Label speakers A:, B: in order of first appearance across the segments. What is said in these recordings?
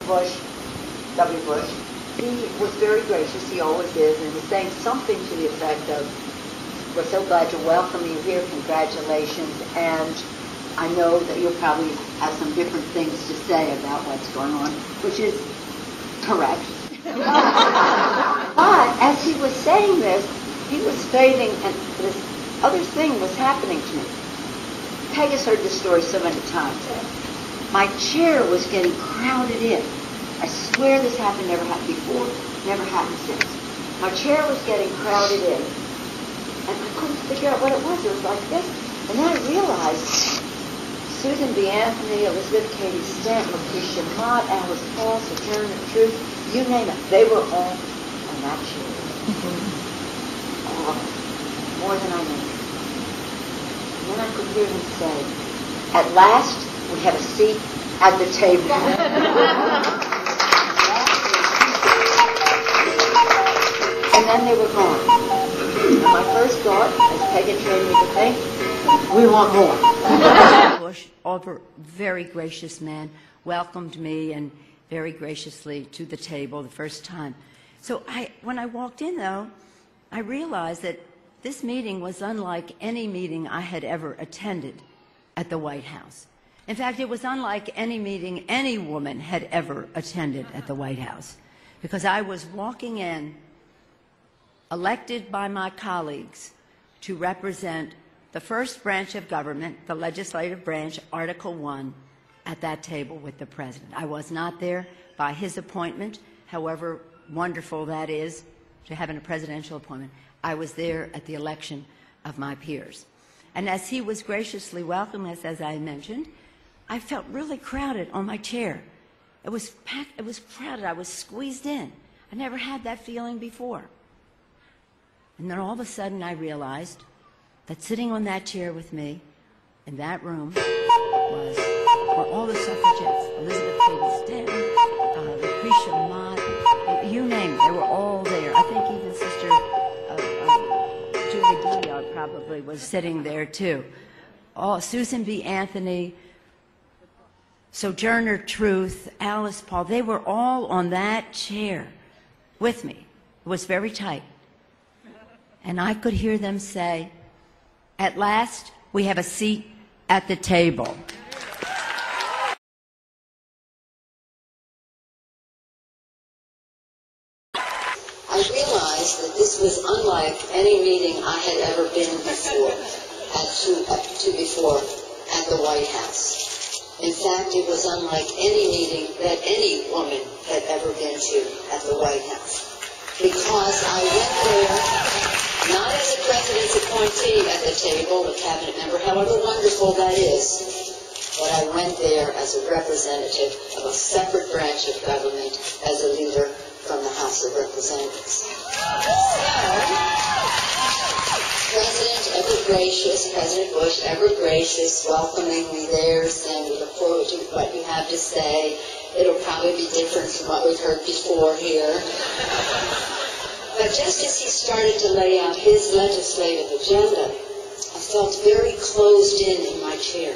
A: Bush, W. Bush, he was very gracious, he always is, and was saying something to the effect of, "We're so glad to welcome you here, congratulations, and I know that you'll probably have some different things to say about what's going on," which is correct. But as he was saying this, he was fading, and this other thing was happening to me. Peg has heard this story so many times. My chair was getting crowded in. I swear this happened, never happened before, never happened since. My chair was getting crowded in, and I couldn't figure out what it was. It was like this. And then I realized Susan B. Anthony, Elizabeth Cady Stanton, Lucretia Mott, Alice Paul, Sojourner Truth, you name it, they were all on that chair. All of them. More than I knew. And then I could hear him say, "At last, we have a seat at the table." And then they were gone. And my first thought, as Peg had trained me to think, we want more.
B: Bush, very gracious man, welcomed me and very graciously to the table the first time. So when I walked in, though, I realized that this meeting was unlike any meeting I had ever attended at the White House. In fact, it was unlike any meeting any woman had ever attended at the White House, because I was walking in, elected by my colleagues to represent the first branch of government, the legislative branch, Article 1, at that table with the President. I was not there by his appointment, however wonderful that is to have a presidential appointment. I was there at the election of my peers. And as he was graciously welcoming us, as I mentioned, I felt really crowded on my chair. It was packed, it was crowded, I was squeezed in. I never had that feeling before. And then all of a sudden I realized that sitting on that chair with me in that room were all the suffragettes, Elizabeth Cady Stanton, Lucretia Mott, you name it, they were all there. I think even Sister Julie Gilliard probably was sitting there too. Susan B. Anthony, Sojourner Truth, Alice Paul, they were all on that chair with me. It was very tight. And I could hear them say, "At last, we have a seat at the table."
C: I realized that this was unlike any meeting I had ever been before at the White House. In fact, it was unlike any meeting that any woman had ever been to at the White House. Because I went there not as a president's appointee at the table, a cabinet member, however wonderful that is, but I went there as a representative of a separate branch of government, as a leader from the House of Representatives. President Bush, ever gracious, welcoming me there, saying, "We look forward to what you have to say. It'll probably be different from what we've heard before here." But just as he started to lay out his legislative agenda, I felt very closed in my chair.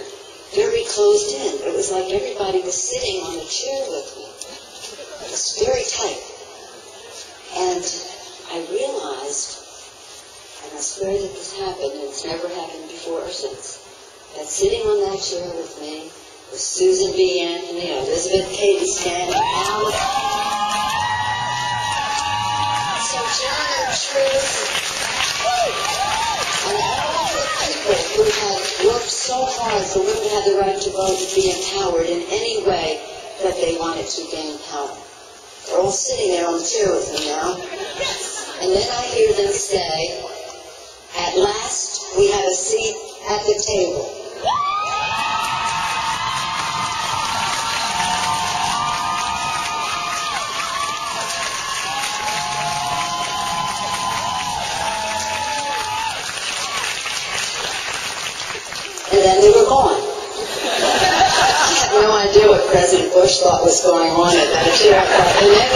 C: Very closed in. It was like everybody was sitting on a chair with me. It was very tight. And I realized, and I swear that this happened, and it's never happened before or since, that sitting on that chair with me was Susan B. Anthony, Elizabeth Cady Stanton, Alice, Sojourner Truth, and all the people who had worked so hard for women to have the right to vote and be empowered in any way that they wanted to gain power. They're all sitting there on the chair with me now. And then I hear them say, "At last, we have a seat at the table." And then they were gone. I had no idea what President Bush thought was going on at that chair. And then